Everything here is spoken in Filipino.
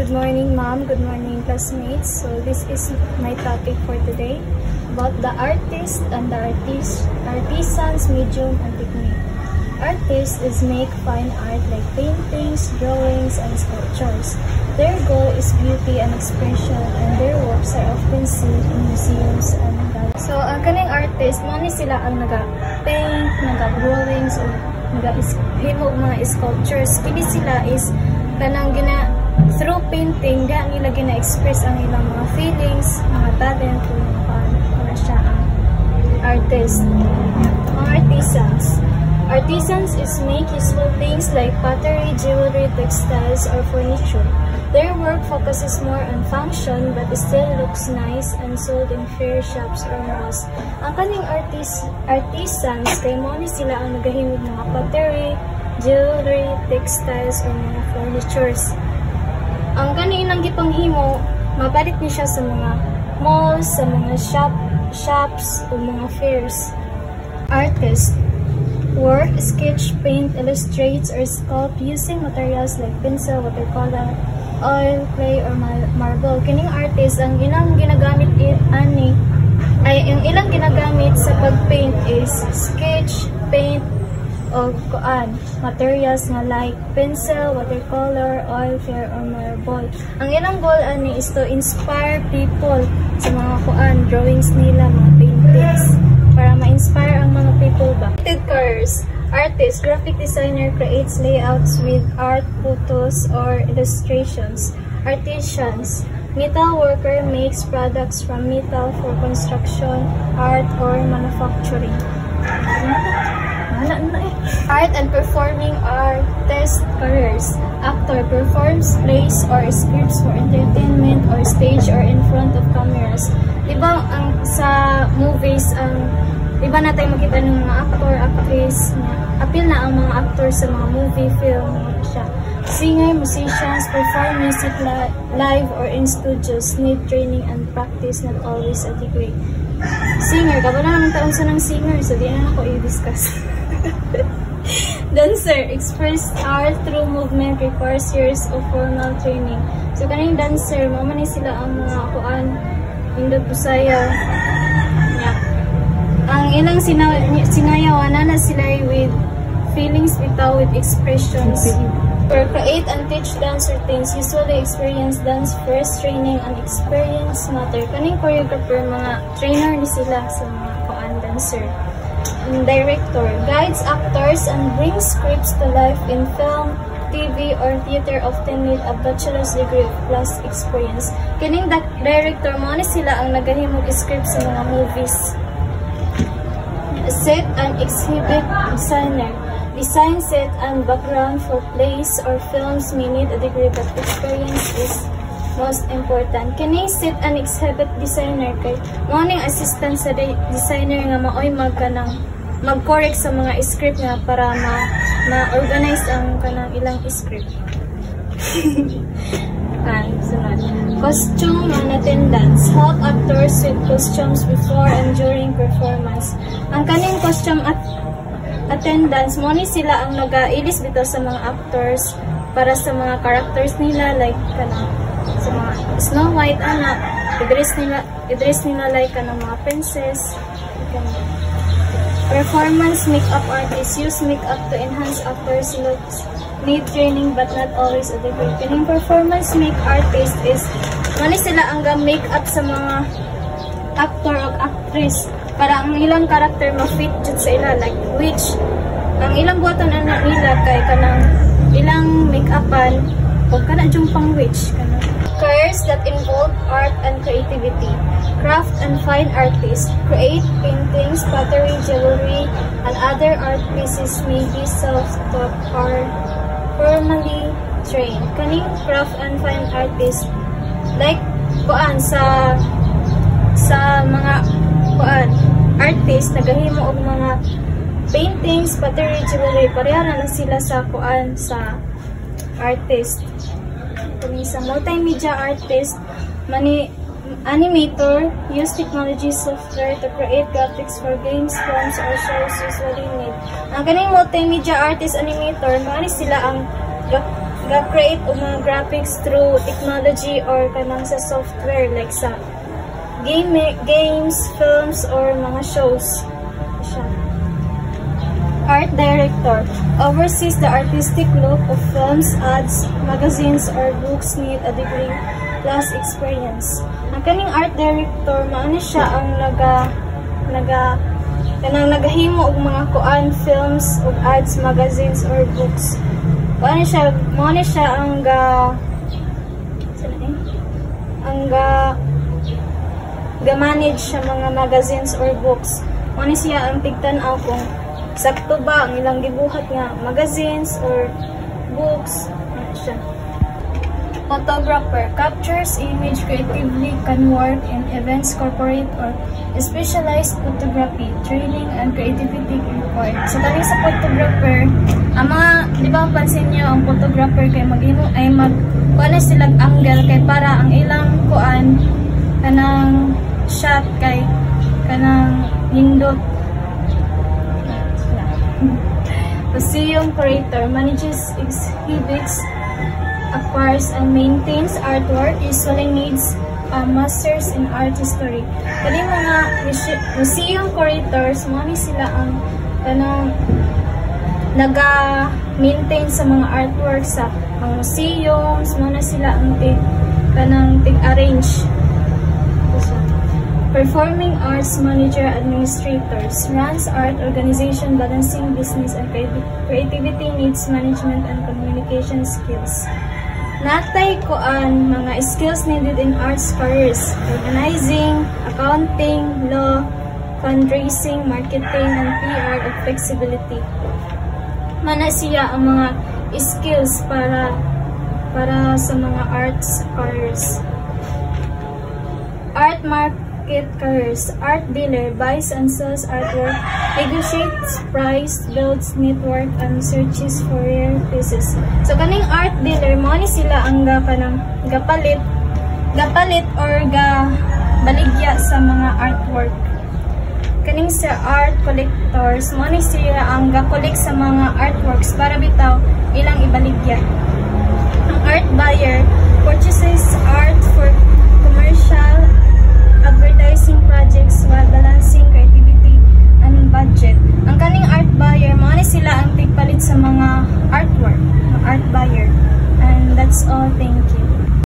Good morning, ma'am. Good morning, classmates. So this is my topic for today about the artist and the artisan's medium and technique. Artists is make fine art like paintings, drawings, and sculptures. Their goal is beauty and expression, and their works are often seen in museums and galleries. So ang kaning artist, mani sila ang naga-paint, naga-drawings, o naga-himo mga sculptures. Kini sila is kanang through painting, nila gina-express ang ilang mga feelings, mga talent, para siya ang artist. Mga artisans. Artisans is make useful things like pottery, jewelry, textiles, or furniture. Their work focuses more on function but still looks nice and sold in fair shops or malls. Ang kaning artisans, kay mo ni sila ang nagahimog mga pottery, jewelry, textiles, or mga furnitures. Ang kanilang gipanghimo, mabalit ni siya sa mga malls, sa mga shops, o mga fairs. Artist work, sketch, paint, illustrates, or sculpt using materials like pencil, watercolor, oil, clay, or marble. Kining artist, ang ilang ginagamit yung ilang ginagamit sa pag-paint is sketch, paint, o materials nga like pencil, watercolor, oil, clay, or marble. Ang ilang goal is to inspire people sa mga drawings nila, mga paintings, para ma-inspire ang mga people ba. Careers. Artist, graphic designer creates layouts with art, photos, or illustrations. Artisans, metal worker makes products from metal for construction, art, or manufacturing. Art and performing artist careers. Actor performs plays or scripts for entertainment or stage or in front of cameras. Diba sa movies, diba natin makita ng mga actor, actress, appeal na ang mga actor sa mga movie, film, siya. Singer, musicians perform music live or in studios, need training and practice, not always a degree. Singer, kabala naman taon sa ng singer, so di na ako i-discuss. Dancer, express art through movement, requires years of formal training. So kaning dancer, mamani sila ang mga indot pusaya. Ang ilang sinayawan na sila with feelings bitaw with expressions. For create and teach dance routines, usually experience dance first, training and experience matter. Kaning choreographer, mga trainer ni sila sa mga dancer. And director, guides actors and brings scripts to life in film, TV, or theater, often need a bachelor's degree plus experience. Kining director, mo ni sila ang nagahimog script sa mga movies. Set and exhibit designer. Design set and background for plays or films may need a degree but experience is most important. Kining set and exhibit designer kay morning assistant sa designer nga maoy mag-correct sa mga script nga para ma-organize ang kanang ilang script. Sunod. Costume and attendance. Help actors with costumes before and during performance. Ang kaning costume at attendance, mo ni sila ang nag-ilis dito sa mga actors para sa mga characters nila, like kanang sa mga Snow White, i-dress nila like kanang mga princess. Performance makeup artists use makeup to enhance actors' looks. Need training but not always a degree. Kining performance makeup artist is mali sila ang makeup sa mga actor o actress para ang ilang character ma-fit jud sa ila, like witch. Ang ilang buhaton na nila kay kanang ilang make-upan o kana jung pang witch kana. Careers that involve art and creativity. Craft and fine artists create paintings, pottery, jewelry, and other art pieces may be self-taught or formally trained. Kaning craft and fine artists, like sa mga artist nagahimo og mga paintings, pottery, jewelry, pareha na sila sa sa artist. Kung sa multimedia artist, animator use technology software to create graphics for games, films, or shows usually need. Ang kaning multimedia artist animator, mani sila ang ga-create og mga graphics through technology or kanang sa software like sa games, films, or mga shows. Art director oversees the artistic look of films, ads, magazines, or books need a degree plus experience. Ang kaning art director, maano siya ang nagahimo og mga kuan, films, og ads, magazines, or books. Maano siya ga-manage sa mga magazines or books. Maano siya ang tigtan-aw kung sakto ba ang ilang gibuhat nga magazines or books. Photographer captures image creatively, can work in events, corporate or specialized photography. Training and creativity required. So kami sa photographer, ang mga, di ba pansin niyo ang photographer kay kuana sila angle kay para ang ilang kuan kanang shot kay kanang nindot. Museum curator manages exhibits, acquires and maintains artwork, usually needs a master's in art history. Kali mga museum curators, mo ni sila ang kanang naga-maintain sa mga artwork sa mga museums, mo na sila ang tig-arrange. Performing arts manager administrators runs art organization balancing business and creativity needs management and communication skills. Natay koan mga skills needed in arts careers: organizing, accounting, law, fundraising, marketing, and PR at flexibility. Mana siya ang mga skills para sa mga arts careers. Art market careers. Art dealer buys and sells artwork, negotiates price, builds network, and searches for rare pieces. So kaning art dealer, mo ni sila ang gapalit or baligya sa mga artwork. Kaning sa art collectors, mo ni sila ang ga-collect sa mga artworks para bitaw ilang ibaligya. Ang art buyer purchases art for commercial